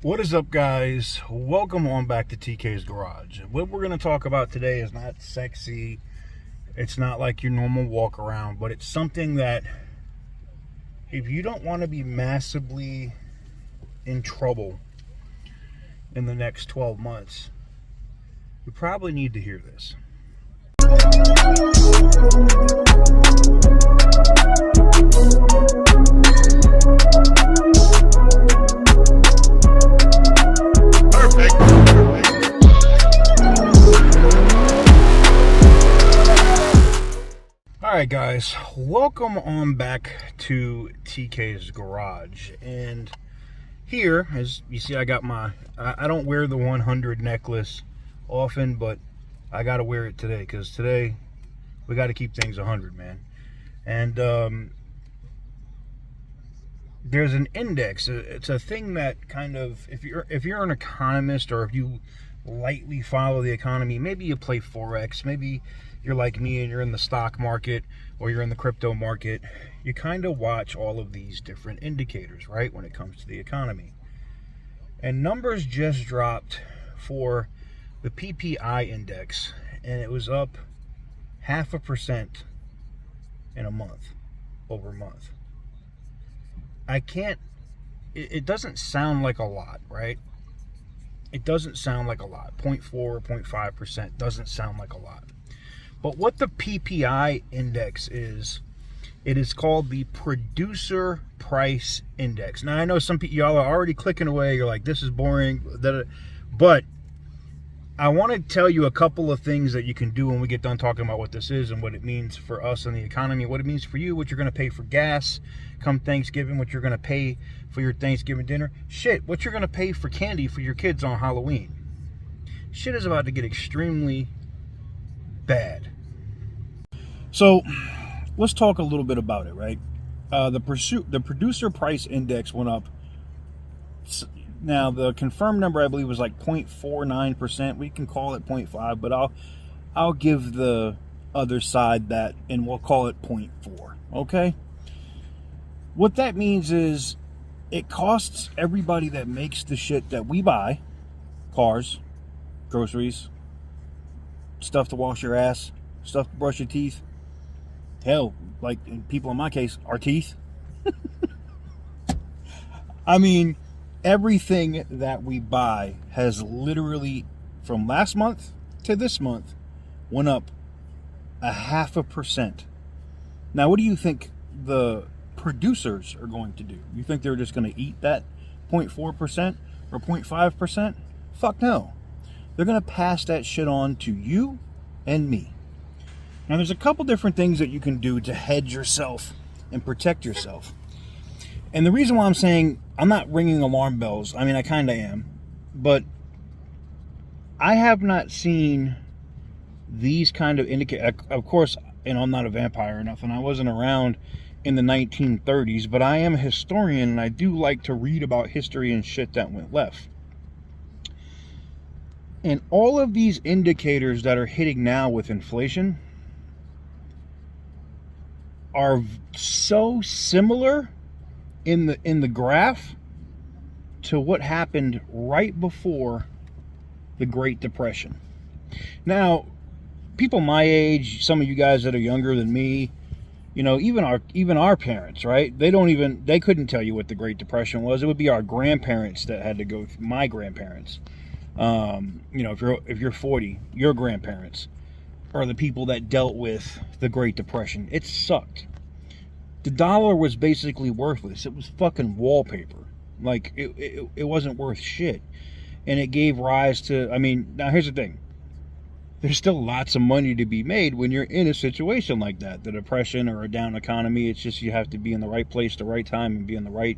What is up, guys? Welcome on back to TK's Garage. What we're going to talk about today is not sexy. It's not like your normal walk around, but it's something that if you don't want to be massively in trouble in the next 12 months, you probably need to hear this. Alright guys, welcome on back to TK's Garage. And here, as you see, I got I don't wear the 100 necklace often, but I gotta wear it today, because today we gotta keep things 100, man. And there's an index. It's a thing that kind of, if you're an economist, or if you lightly follow the economy, maybe you play Forex, maybe you're like me and you're in the stock market or you're in the crypto market, you kind of watch all of these different indicators, right, when it comes to the economy. And numbers just dropped for the PPI index, and it was up 0.5% in a month, over a month. It doesn't sound like a lot, right? It doesn't sound like a lot. 0.4 or 0.5% doesn't sound like a lot. But what the PPI index is, it is called the Producer Price Index. Now, I know some people, y'all are already clicking away. You're like, this is boring. But I want to tell you a couple of things that you can do when we get done talking about what this is and what it means for us in the economy, what it means for you, what you're going to pay for gas come Thanksgiving, what you're going to pay for your Thanksgiving dinner. Shit, what you're going to pay for candy for your kids on Halloween. Shit is about to get extremely bad. So let's talk a little bit about it, right? The Producer Price Index went up. Now, the confirmed number, I believe, was like 0.49%. We can call it 0.5, but I'll give the other side that, and we'll call it 0.4, okay? What that means is it costs everybody that makes the shit that we buy, cars, groceries, stuff to wash your ass, stuff to brush your teeth, hell, like people in my case, our teeth. I mean, everything that we buy has literally, from last month to this month, went up 0.5%. Now, what do you think the producers are going to do? You think they're just going to eat that 0.4% or 0.5%? Fuck no. They're going to pass that shit on to you and me. Now, there's a couple different things that you can do to hedge yourself and protect yourself. And the reason why I'm saying I'm not ringing alarm bells, I mean, I kind of am, but I have not seen these kind of indicators. Of course, I'm not a vampire or nothing. I wasn't around in the 1930s, but I am a historian, and I do like to read about history and shit that went left. And all of these indicators that are hitting now with inflation are so similar in the graph to what happened right before the Great Depression. Now, people my age, some of you guys that are younger than me, you know, even our parents, right? They couldn't tell you what the Great Depression was. It would be our grandparents that had to go through, my grandparents. You know, if you're 40, your grandparents are the people that dealt with the Great Depression. It sucked. The dollar was basically worthless. It was fucking wallpaper. Like, it wasn't worth shit. And it gave rise to, I mean, now here's the thing. There's still lots of money to be made when you're in a situation like that. The depression or a down economy, it's just you have to be in the right place, the right time, and be in the right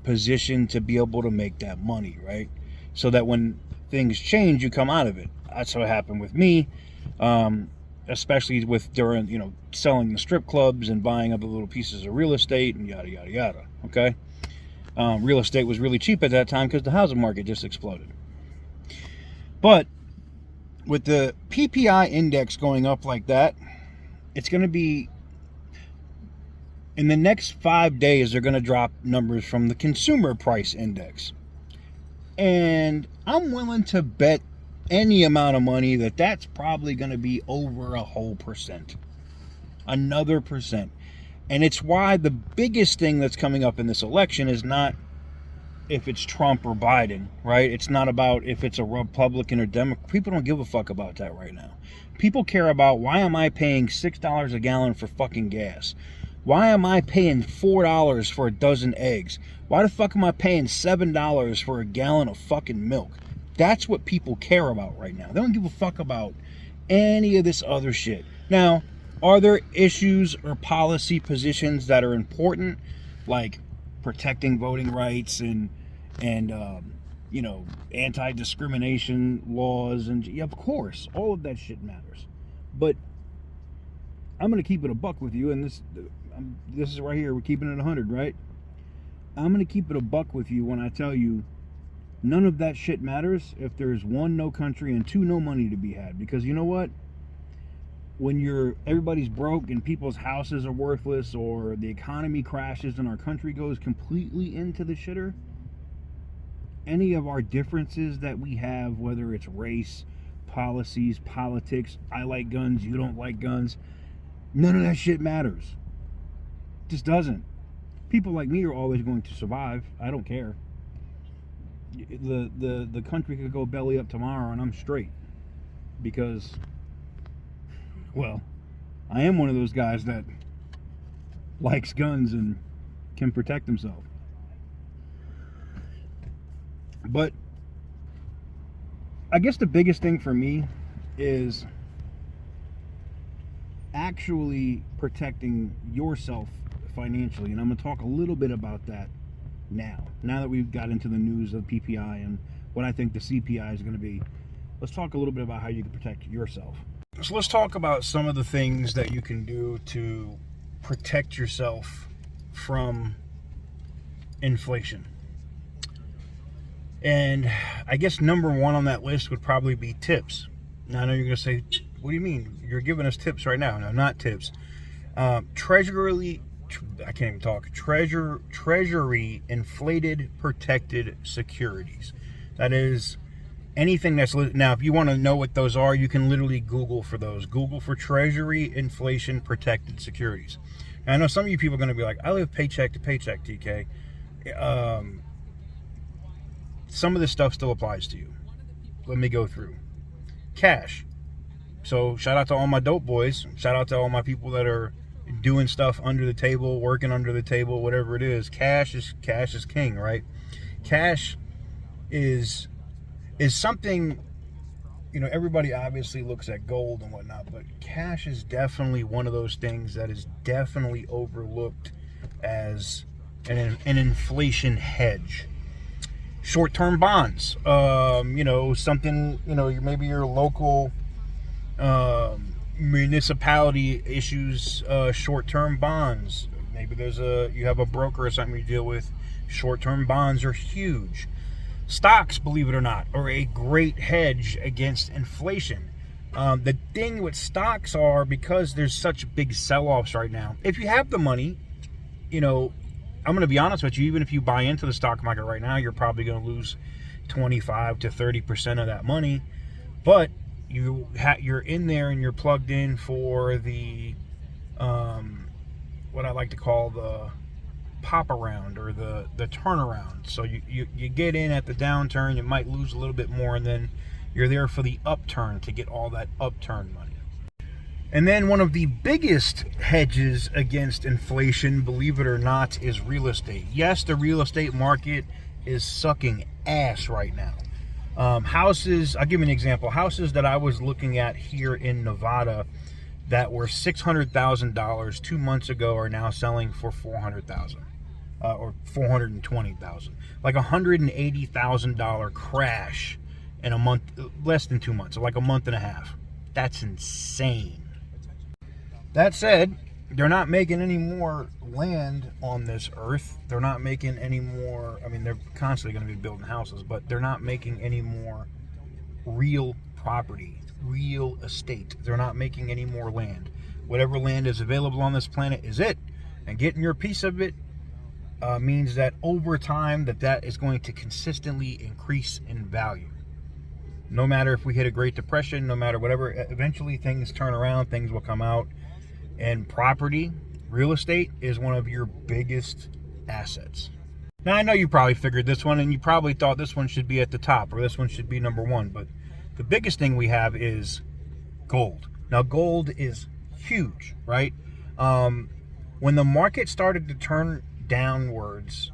position to be able to make that money, right? So that when things change, you come out of it. That's what happened with me. Especially during, you know, selling the strip clubs and buying other little pieces of real estate and yada, yada, yada, okay? Real estate was really cheap at that time because the housing market just exploded. But with the PPI index going up like that, it's going to be In the next 5 days, they're going to drop numbers from the consumer price index. And I'm willing to bet any amount of money that that's probably going to be over a whole percent. Another percent. And it's why the biggest thing that's coming up in this election is not if it's Trump or Biden, right? It's not about if it's a Republican or Democrat. People don't give a fuck about that right now. People care about, why am I paying $6 a gallon for fucking gas? Why am I paying $4 for a dozen eggs? Why the fuck am I paying $7 for a gallon of fucking milk? That's what people care about right now. They don't give a fuck about any of this other shit. Now, are there issues or policy positions that are important, like protecting voting rights and anti-discrimination laws? And yeah, of course, all of that shit matters. But I'm going to keep it a buck with you, and this is right here. We're keeping it 100, right? I'm going to keep it a buck with you when I tell you none of that shit matters if there's one, no country, and two, no money to be had. Because you know what? When everybody's broke and people's houses are worthless, or the economy crashes and our country goes completely into the shitter, any of our differences that we have, whether it's race, policies, politics, I like guns, you don't like guns, none of that shit matters. It just doesn't. People like me are always going to survive. I don't care. The country could go belly up tomorrow and I'm straight. Because, well, I am one of those guys that likes guns and can protect himself. But I guess the biggest thing for me is actually protecting yourself financially. And I'm going to talk a little bit about that now that we've got into the news of PPI and what I think the CPI is going to be. Let's talk a little bit about how you can protect yourself. So let's talk about some of the things that you can do to protect yourself from inflation. And I guess number one on that list would probably be tips. Now I know you're going to say, what do you mean? You're giving us tips right now. No, not tips. Treasury inflated protected securities. That is anything that's, now if you want to know what those are, you can literally Google for those. Google for Treasury inflation protected securities. And I know some of you people are going to be like, I live paycheck to paycheck, TK. Some of this stuff still applies to you. Let me go through. Cash. So shout out to all my dope boys. Shout out to all my people that are doing stuff under the table, working under the table, whatever it is. Cash is king, right? Cash is something, everybody obviously looks at gold and whatnot, but cash is definitely one of those things that is definitely overlooked as an inflation hedge. Short-term bonds, something, maybe your local municipality issues short-term bonds. Maybe you have a broker or something you deal with. Short-term bonds are huge. Stocks, believe it or not, are a great hedge against inflation. The thing with stocks are, because there's such big sell-offs right now, if you have the money, I'm going to be honest with you, even if you buy into the stock market right now, you're probably going to lose 25 to 30% of that money. But you're in there and you're plugged in for the what I like to call the pop around or the turnaround. So you get in at the downturn, you might lose a little bit more, and then you're there for the upturn to get all that upturn money. And then one of the biggest hedges against inflation, believe it or not, is real estate. Yes, the real estate market is sucking ass right now. Houses, I'll give you an example. Houses that I was looking at here in Nevada that were $600,000 2 months ago are now selling for $400,000 or $420,000. Like $180,000 crash in a month, less than 2 months, so like a month and a half. That's insane. That said, they're not making any more land on this earth. They're not making any more, they're constantly going to be building houses, but they're not making any more real property, real estate. They're not making any more land. Whatever land is available on this planet is it. And getting your piece of it means that over time that is going to consistently increase in value. No matter if we hit a Great Depression, no matter whatever, eventually things turn around, things will come out. And property, real estate, is one of your biggest assets. Now, I know you probably figured this one, and you probably thought this one should be at the top, or this one should be number one, but the biggest thing we have is gold. Now, gold is huge, right? When the market started to turn downwards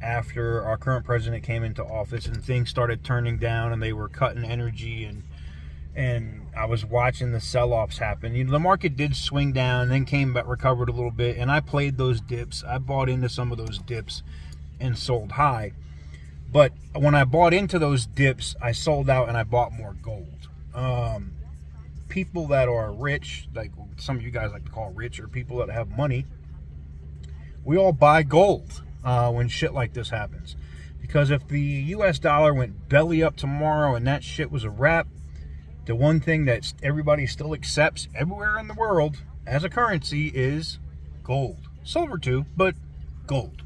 after our current president came into office and things started turning down and they were cutting energy, and I was watching the sell-offs happen. You know, the market did swing down, then came back, recovered a little bit, and I played those dips. I bought into some of those dips and sold high. But when I bought into those dips, I sold out and I bought more gold. People that are rich, like some of you guys like to call rich, or people that have money, we all buy gold when shit like this happens. Because if the US dollar went belly up tomorrow and that shit was a wrap, the one thing that everybody still accepts everywhere in the world as a currency is gold. Silver too, but gold.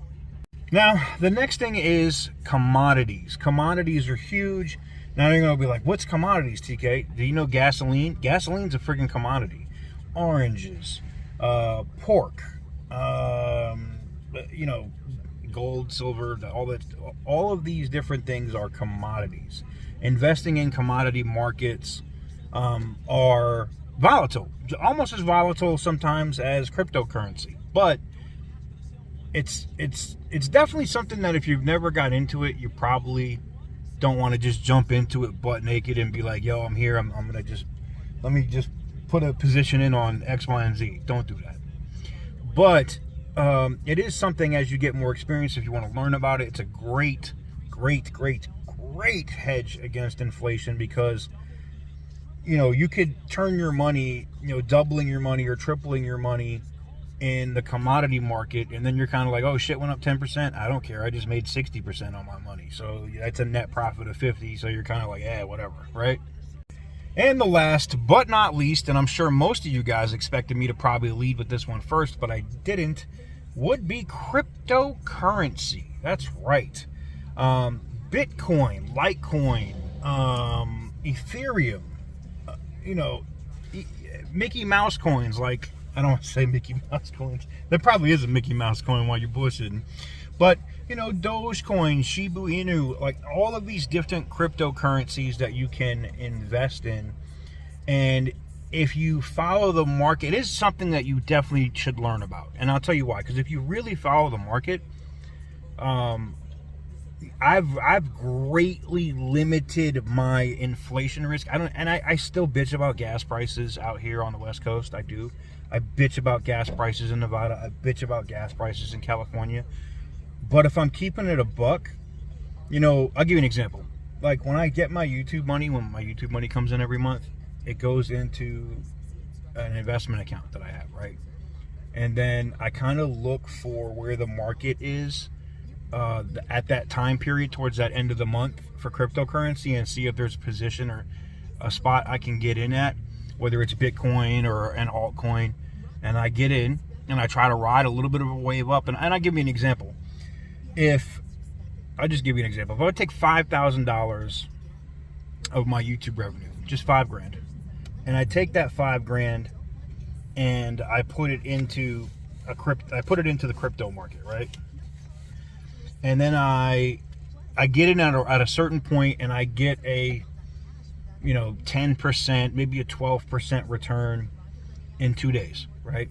Now, the next thing is commodities. Commodities are huge. Now you're going to be like, what's commodities, TK? Do you know gasoline? Gasoline's a freaking commodity. Oranges, pork, you know, gold, silver, all of these different things are commodities. Investing in commodity markets are volatile, almost as volatile sometimes as cryptocurrency. But it's definitely something that if you've never got into it, you probably don't want to just jump into it butt naked and be like, yo, I'm here, I'm gonna let me just put a position in on X, Y, and Z. Don't do that. But it is something, as you get more experience, if you want to learn about it, it's a great hedge against inflation, because you know, you could turn your money, you know, doubling your money or tripling your money in the commodity market, and then you're kind of like, oh shit, went up 10%. I don't care. I just made 60% on my money. So that's a net profit of 50. So you're kind of like, whatever, right? And the last but not least, and I'm sure most of you guys expected me to probably lead with this one first, but I didn't, would be cryptocurrency. That's right. Bitcoin, Litecoin, Ethereum, you know, Mickey Mouse coins. Like, I don't want to say Mickey Mouse coins. There probably is a Mickey Mouse coin while you're bullshitting. But, you know, Dogecoin, Shiba Inu, like all of these different cryptocurrencies that you can invest in. And if you follow the market, it is something that you definitely should learn about. And I'll tell you why. Because if you really follow the market, I've greatly limited my inflation risk. I still bitch about gas prices out here on the West Coast. I do. I bitch about gas prices in Nevada. I bitch about gas prices in California. But if I'm keeping it a buck, you know, I'll give you an example. Like when I get my YouTube money, when my YouTube money comes in every month, it goes into an investment account that I have, right? And then I kind of look for where the market is at that time period towards that end of the month for cryptocurrency, and see if there's a position or a spot I can get in at, whether it's Bitcoin or an altcoin. And I get in and I try to ride a little bit of a wave up. And I'll give you an example. If I take $5,000 of my YouTube revenue, just $5,000, and I take that $5,000 and I put it into the crypto market, right? And then I get in at a certain point, and I get a, you know, 10%, maybe a 12% return in 2 days, right?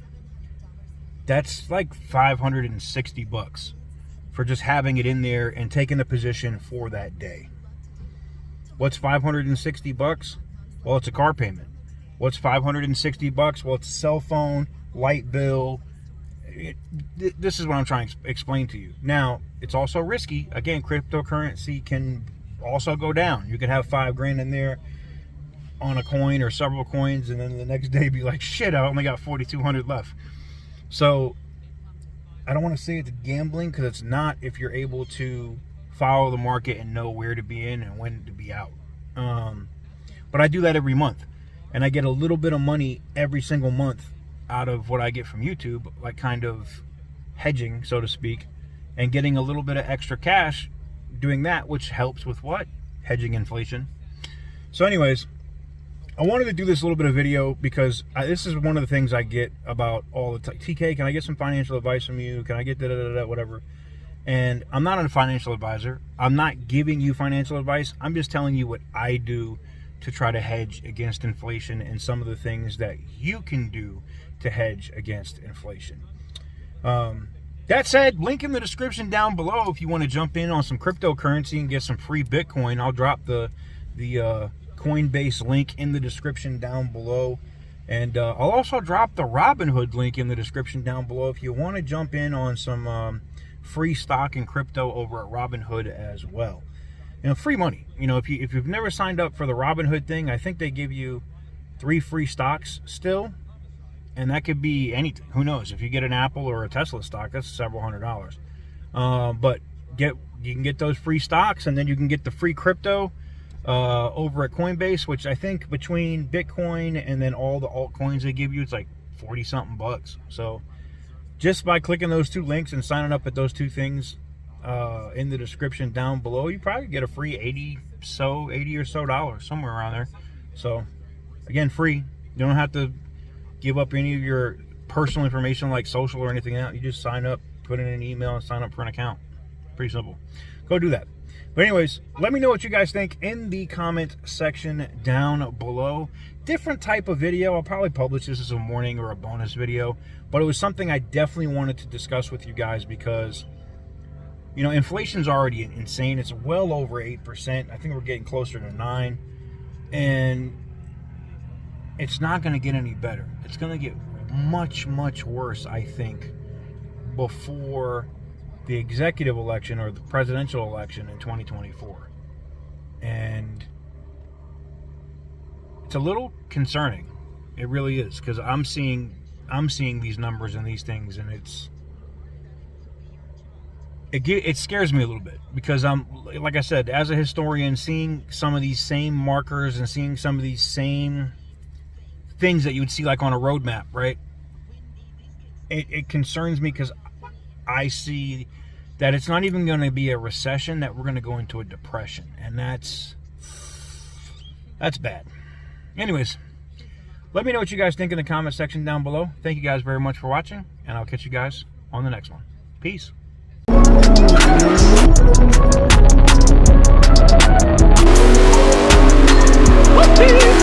That's like $560 for just having it in there and taking the position for that day. What's $560? Well, it's a car payment. What's $560? Well, it's a cell phone, light bill. This is what I'm trying to explain to you. Now, it's also risky. Again, cryptocurrency can also go down. You could have $5,000 in there on a coin or several coins, and then the next day be like, shit, I only got 4,200 left. So I don't want to say it's gambling, because it's not if you're able to follow the market and know where to be in and when to be out. But I do that every month, and I get a little bit of money every single month out of what I get from YouTube, like kind of hedging, so to speak, and getting a little bit of extra cash doing that, which helps with what? Hedging inflation. So anyways, I wanted to do this little bit of video because this is one of the things I get about all the time. TK, can I get some financial advice from you? Can I get whatever? And I'm not a financial advisor. I'm not giving you financial advice. I'm just telling you what I do to try to hedge against inflation and some of the things that you can do to hedge against inflation. That said, link in the description down below if you want to jump in on some cryptocurrency and get some free Bitcoin. I'll drop the Coinbase link in the description down below. And I'll also drop the Robinhood link in the description down below if you want to jump in on some free stock and crypto over at Robinhood as well. You know, free money. You know, if you've never signed up for the Robinhood thing, I think they give you 3 free stocks still. And that could be anything. Who knows? If you get an Apple or a Tesla stock, that's several $100s. But you can get those free stocks, and then you can get the free crypto over at Coinbase, which I think between Bitcoin and then all the altcoins they give you, it's like 40-something bucks. So just by clicking those 2 links and signing up at those 2 things in the description down below, you probably get a free $80 or so dollars, somewhere around there. So again, free. You don't have to give up any of your personal information like social or anything else. You just sign up, put in an email, and sign up for an account. Pretty simple. Go do that. But anyways, let me know what you guys think in the comment section down below. Different type of video. I'll probably publish this as a morning or a bonus video, but it was something I definitely wanted to discuss with you guys because, you know, inflation's already insane. It's well over 8%. I think we're getting closer to 9%. And it's not going to get any better. It's going to get much, much worse, I think, before the executive election or the presidential election in 2024. And it's a little concerning. It really is, because I'm seeing these numbers and these things, and it scares me a little bit, because I'm, like I said, as a historian, seeing some of these same markers and seeing some of these same things that you would see like on a roadmap, right? It concerns me because I see that it's not even going to be a recession, that we're going to go into a depression, and that's bad. Anyways, let me know what you guys think in the comment section down below. Thank you guys very much for watching, and I'll catch you guys on the next one. Peace. Whoopee!